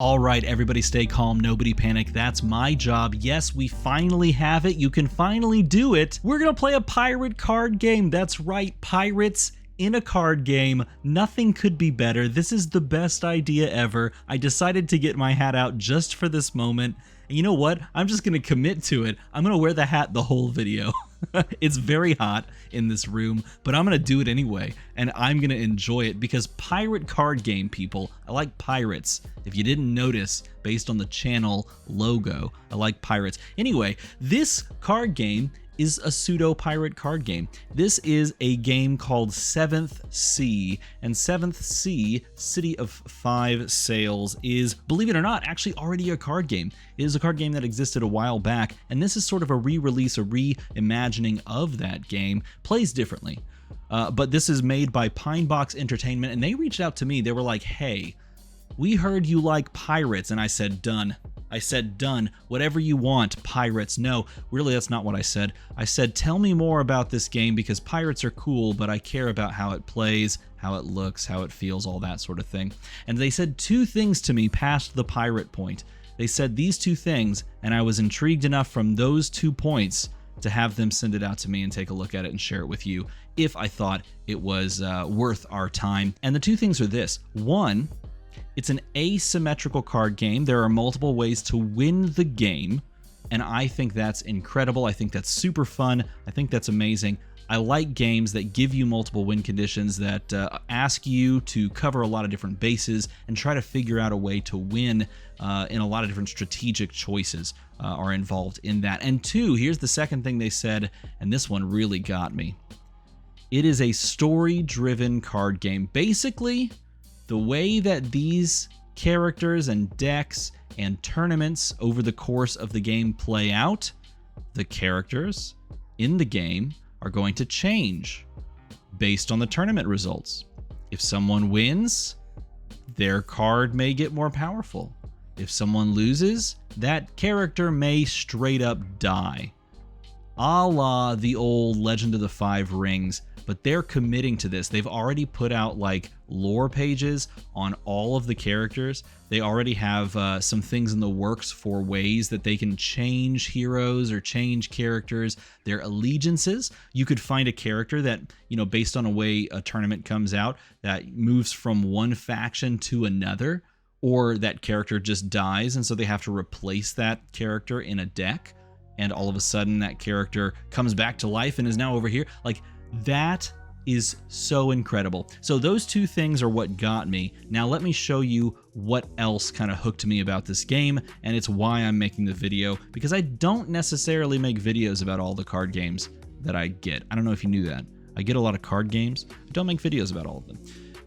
All right, everybody stay calm, nobody panic. That's my job. Yes, we finally have it. You can finally do it. We're gonna play a pirate card game. That's right, pirates in a card game. Nothing could be better. This is the best idea ever. I decided to get my hat out just for this moment. And you know what? I'm just gonna commit to it. I'm gonna wear the hat the whole video. It's very hot in this room, but I'm gonna do it anyway, and I'm gonna enjoy it because pirate card game, people. I like pirates. If you didn't notice, based on the channel logo, I like pirates. Anyway, this card game is a pseudo-pirate card game. This is a game called 7th Sea, and 7th Sea, City of 5 Sails, is, believe it or not, actually already a card game. It is a card game that existed a while back, and this is sort of a re-release, a reimagining of that game. Plays differently, but this is made by Pinebox Entertainment, and they reached out to me. They were like, hey, we heard you like pirates, and I said, done. I said, done. Whatever you want, pirates. No, really, that's not what I said. I said, tell me more about this game because pirates are cool, but I care about how it plays, how it looks, how it feels, all that sort of thing. And they said two things to me past the pirate point. They said these two things, and I was intrigued enough from those 2 points to have them send it out to me and take a look at it and share it with you if I thought it was worth our time. And the two things are this. One, it's an asymmetrical card game. There are multiple ways to win the game, and I think that's incredible. I think that's super fun. I think that's amazing. I like games that give you multiple win conditions, that ask you to cover a lot of different bases and try to figure out a way to win in a lot of different strategic choices are involved in that. And two, here's the second thing they said, and this one really got me. It is a story-driven card game. Basically, the way that these characters and decks and tournaments over the course of the game play out, the characters in the game are going to change based on the tournament results. If someone wins, their card may get more powerful. If someone loses, that character may straight up die. A la the old Legend of the Five Rings, but they're committing to this. They've already put out like lore pages on all of the characters. They already have some things in the works for ways that they can change heroes or change characters, their allegiances. You could find a character that, you know, based on a way a tournament comes out, that moves from one faction to another, or that character just dies and so they have to replace that character in a deck, and all of a sudden that character comes back to life and is now over here. Like, that is so incredible. So those two things are what got me. Now let me show you what else kind of hooked me about this game, and it's why I'm making the video, because I don't necessarily make videos about all the card games that I get. I don't know if you knew that. I get a lot of card games. I don't make videos about all of them.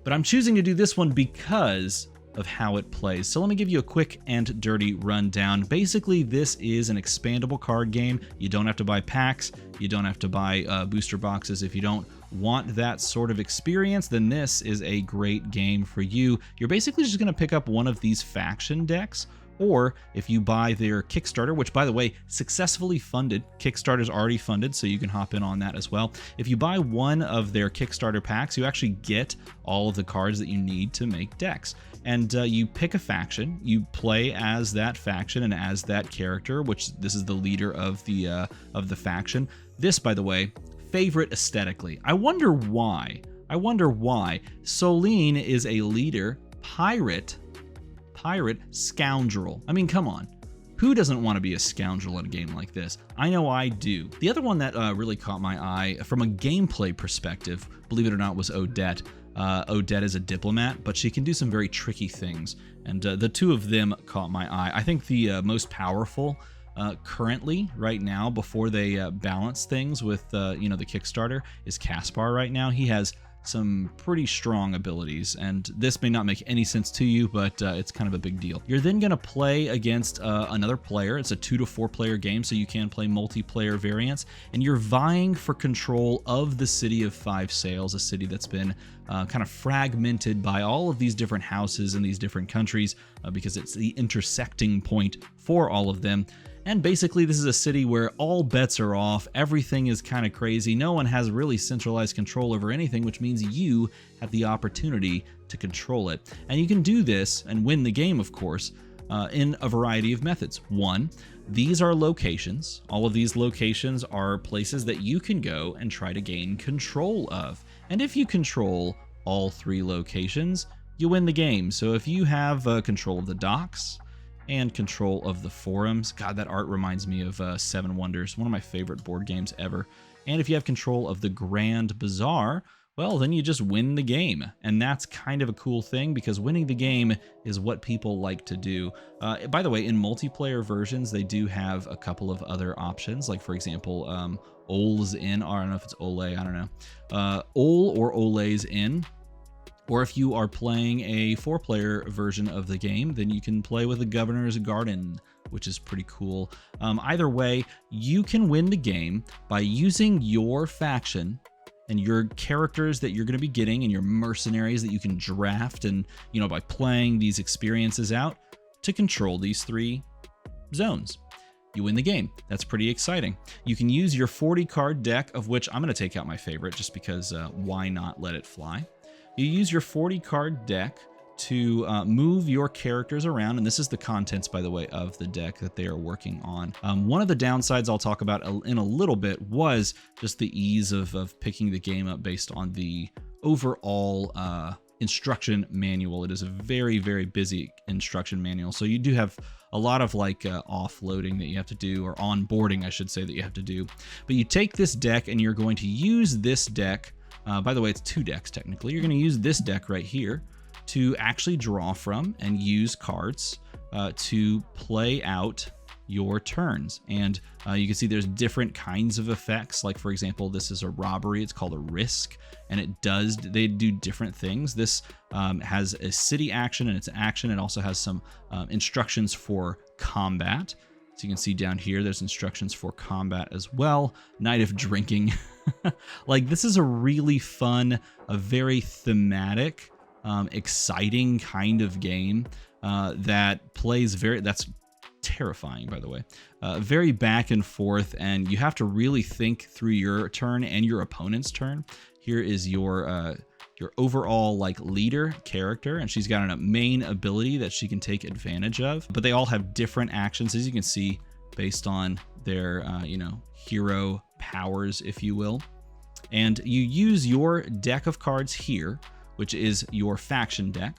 But I'm choosing to do this one because of how it plays. So let me give you a quick and dirty rundown. Basically, this is an expandable card game. You don't have to buy packs. You don't have to buy booster boxes. If you don't want that sort of experience, then this is a great game for you. You're basically just going to pick up one of these faction decks, or if you buy their Kickstarter, which, by the way, successfully funded. Kickstarter's already funded, so you can hop in on that as well. If you buy one of their Kickstarter packs, you actually get all of the cards that you need to make decks. And you pick a faction, you play as that faction and as that character, which this is the leader of the faction. This, by the way, favorite aesthetically. I wonder why. Solene is a leader, pirate, scoundrel. I mean, come on. Who doesn't want to be a scoundrel in a game like this? I know I do. The other one that really caught my eye from a gameplay perspective, believe it or not, was Odette. Odette is a diplomat, but she can do some very tricky things, and the two of them caught my eye. I think the most powerful currently, right now, before they balance things with the Kickstarter, is Caspar. Right now, he has some pretty strong abilities, and this may not make any sense to you, but it's kind of a big deal. You're then going to play against another player. It's a 2 to 4 player game, so you can play multiplayer variants, and you're vying for control of the City of 5 Sails, a city that's been kind of fragmented by all of these different houses in these different countries because it's the intersecting point for all of them. And basically this is a city where all bets are off, everything is kind of crazy, no one has really centralized control over anything, which means you have the opportunity to control it. And you can do this and win the game, of course, in a variety of methods. One, these are locations. All of these locations are places that you can go and try to gain control of. And if you control all 3 locations, you win the game. So if you have control of the docks and control of the forums, God, that art reminds me of Seven Wonders, one of my favorite board games ever. And if you have control of the Grand Bazaar, well, then you just win the game. And that's kind of a cool thing because winning the game is what people like to do. By the way, in multiplayer versions, they do have a couple of other options. Like, for example, Ole's Inn, or I don't know if it's Ole, I don't know. Ole or Ole's Inn. Or if you are playing a 4-player version of the game, then you can play with the Governor's Garden, which is pretty cool. Either way, you can win the game by using your faction and your characters that you're going to be getting and your mercenaries that you can draft and, by playing these experiences out to control these 3 zones. You win the game. That's pretty exciting. You can use your 40-card deck, of which I'm going to take out my favorite just because why not let it fly? You use your 40-card deck to move your characters around, and this is the contents, by the way, of the deck that they are working on. One of the downsides I'll talk about in a little bit was just the ease of picking the game up based on the overall instruction manual. It is a very, very busy instruction manual, so you do have a lot of offloading that you have to do, or onboarding, I should say, that you have to do. But you take this deck and you're going to use this deck. By the way, it's 2 decks technically. You're going to use this deck right here to actually draw from and use cards to play out your turns. And you can see there's different kinds of effects. Like, for example, this is a robbery. It's called a risk, and they do different things. This has a city action, and it's action. It also has some instructions for combat. So you can see down here, there's instructions for combat as well. Night of drinking. This is a really fun, a very thematic, exciting kind of game that plays that's terrifying, by the way. Very back and forth, and you have to really think through your turn and your opponent's turn. Here is your overall leader character, and she's got a main ability that she can take advantage of, but they all have different actions, as you can see, based on their hero powers, if you will. And you use your deck of cards here, which is your faction deck,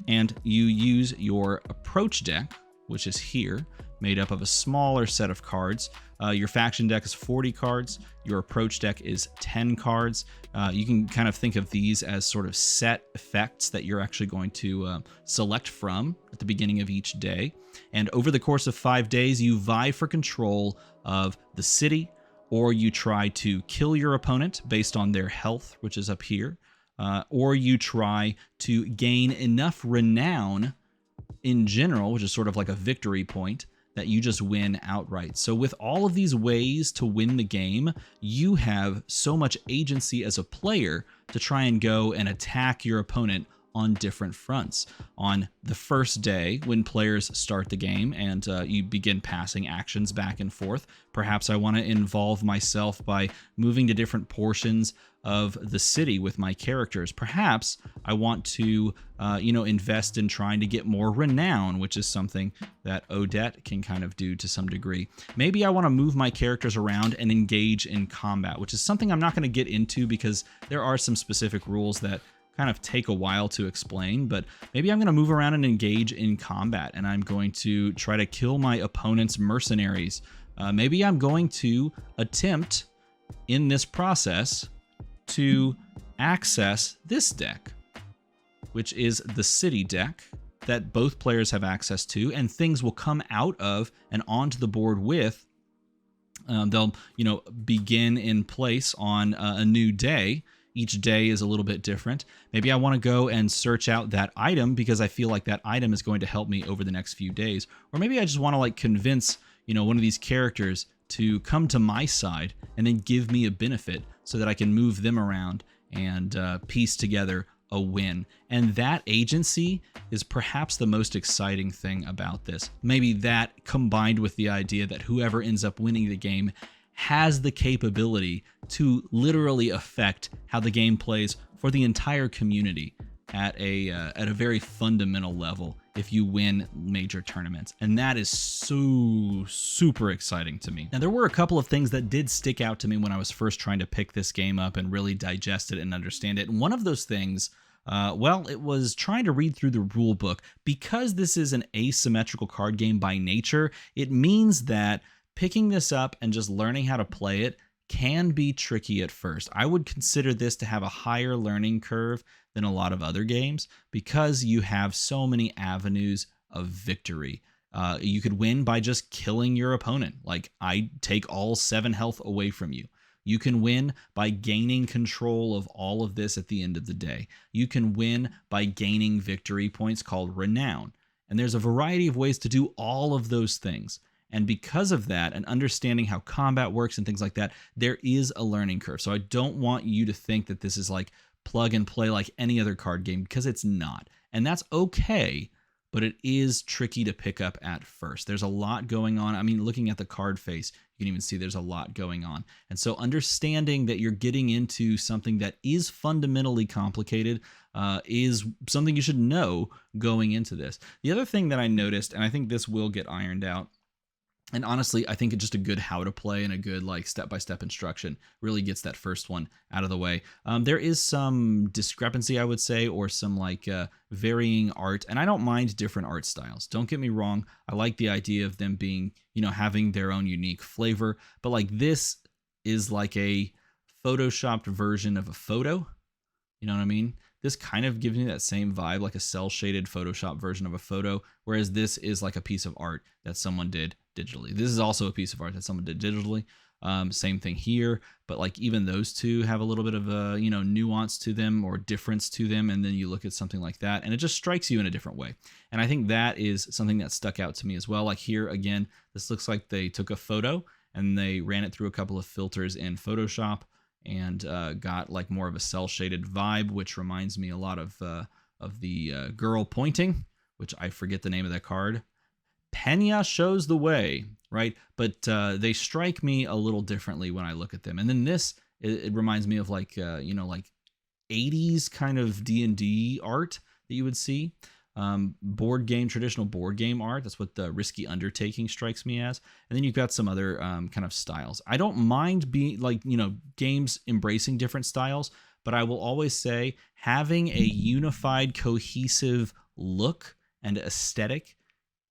and you use your approach deck, which is here, made up of a smaller set of cards. Your faction deck is 40 cards. Your approach deck is 10 cards. You can kind of think of these as sort of set effects that you're actually going to select from at the beginning of each day. And over the course of 5 days, you vie for control of the city, or you try to kill your opponent based on their health, which is up here, or you try to gain enough renown in general, which is sort of like a victory point, that you just win outright. So with all of these ways to win the game, you have so much agency as a player to try and go and attack your opponent on different fronts. On the first day, when players start the game and you begin passing actions back and forth, perhaps I want to involve myself by moving to different portions of the city with my characters. Perhaps I want to, invest in trying to get more renown, which is something that Odette can kind of do to some degree. Maybe I want to move my characters around and engage in combat, which is something I'm not going to get into because there are some specific rules that kind of take a while to explain, but maybe I'm going to move around and engage in combat, and I'm going to try to kill my opponent's mercenaries. Maybe I'm going to attempt in this process to access this deck, which is the city deck that both players have access to, and things will come out of and onto the board with. They'll, begin in place on a new day. Each day is a little bit different. Maybe I want to go and search out that item because I feel like that item is going to help me over the next few days. Or maybe I just want to convince, one of these characters to come to my side and then give me a benefit so that I can move them around and piece together a win. And that agency is perhaps the most exciting thing about this. Maybe that combined with the idea that whoever ends up winning the game has the capability to literally affect how the game plays for the entire community at a very fundamental level if you win major tournaments. And that is so super exciting to me. Now, there were a couple of things that did stick out to me when I was first trying to pick this game up and really digest it and understand it. And one of those things, well, it was trying to read through the rule book. Because this is an asymmetrical card game by nature, it means that picking this up and just learning how to play it can be tricky at first. I would consider this to have a higher learning curve than a lot of other games because you have so many avenues of victory. You could win by just killing your opponent. Like, I take all 7 health away from you. You can win by gaining control of all of this at the end of the day. You can win by gaining victory points called renown. And there's a variety of ways to do all of those things. And because of that, and understanding how combat works and things like that, there is a learning curve. So I don't want you to think that this is like plug and play like any other card game, because it's not. And that's okay, but it is tricky to pick up at first. There's a lot going on. I mean, looking at the card face, you can even see there's a lot going on. And so understanding that you're getting into something that is fundamentally complicated is something you should know going into this. The other thing that I noticed, and I think this will get ironed out, and honestly, I think it's just a good how to play and a good like step-by-step instruction really gets that first one out of the way. There is some discrepancy, I would say, or some like varying art, and I don't mind different art styles. Don't get me wrong. I like the idea of them being, you know, having their own unique flavor, but like this is like a photoshopped version of a photo. You know what I mean? This kind of gives me that same vibe, like a cel-shaded Photoshop version of a photo, whereas this is like a piece of art that someone did digitally. This is also a piece of art that someone did digitally. Same thing here, but like even those two have a little bit of a, you know, nuance to them or difference to them, and then you look at something like that, and it just strikes you in a different way. And I think that is something that stuck out to me as well. Like here, again, this looks like they took a photo and they ran it through a couple of filters in Photoshop, and got like more of a cel-shaded vibe, which reminds me a lot of the girl pointing, which I forget the name of that card. Pena shows the way, right? But they strike me a little differently when I look at them. And then this, it reminds me of like, you know, like 80s kind of D&D art that you would see. Traditional board game art. That's what the Risky Undertaking strikes me as. And then you've got some other kind of styles. I don't mind being like, you know, games embracing different styles, but I will always say having a unified, cohesive look and aesthetic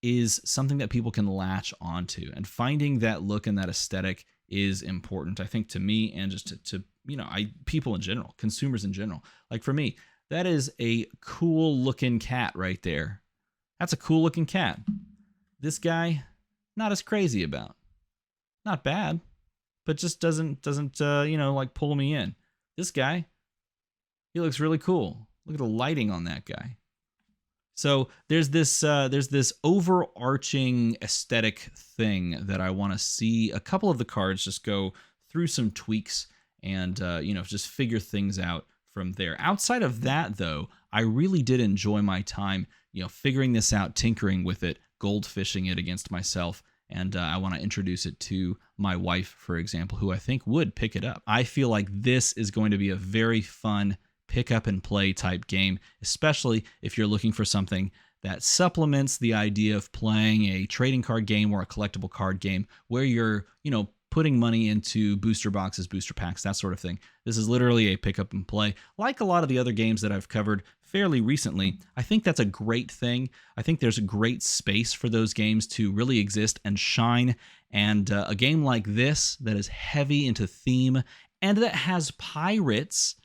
is something that people can latch onto, and finding that look and that aesthetic is important, I think, to me, and just to you know, people in general, consumers in general. Like for me, that is a cool looking cat right there. That's a cool looking cat. This guy, not as crazy about. Not bad, but just doesn't you know, like pull me in. This guy, he looks really cool. Look at the lighting on that guy. So there's this overarching aesthetic thing that I want to see a couple of the cards just go through some tweaks and you know, just figure things out from there. Outside of that, though, I really did enjoy my time, you know, figuring this out, tinkering with it, goldfishing it against myself, and I want to introduce it to my wife, for example, who I think would pick it up. I feel like this is going to be a very fun pick up and play type game, especially if you're looking for something that supplements the idea of playing a trading card game or a collectible card game where you're, you know, putting money into booster boxes, booster packs, that sort of thing. This is literally a pick up and play. Like a lot of the other games that I've covered fairly recently, I think that's a great thing. I think there's a great space for those games to really exist and shine. And a game like this that is heavy into theme and that has pirates,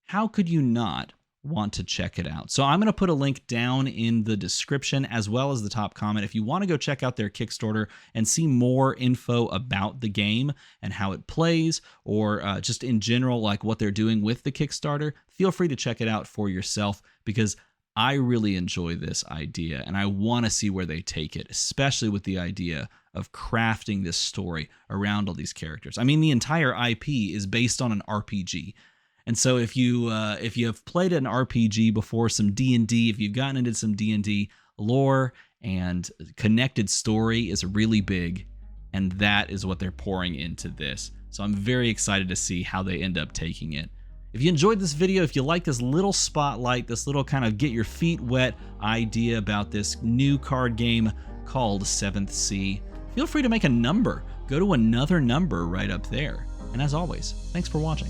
how could you not want to check it out? So I'm going to put a link down in the description as well as the top comment if you want to go check out their Kickstarter and see more info about the game and how it plays, or just in general, like what they're doing with the Kickstarter. Feel free to check it out for yourself, because I really enjoy this idea and I want to see where they take it, especially with the idea of crafting this story around all these characters. I mean, the entire IP is based on an RPG. And so if you have played an RPG before, some D&D, if you've gotten into some D&D, lore and connected story is really big, and that is what they're pouring into this. So I'm very excited to see how they end up taking it. If you enjoyed this video, if you like this little spotlight, this little kind of get your feet wet idea about this new card game called 7th Sea, feel free to make a number. Go to another number right up there. And as always, thanks for watching.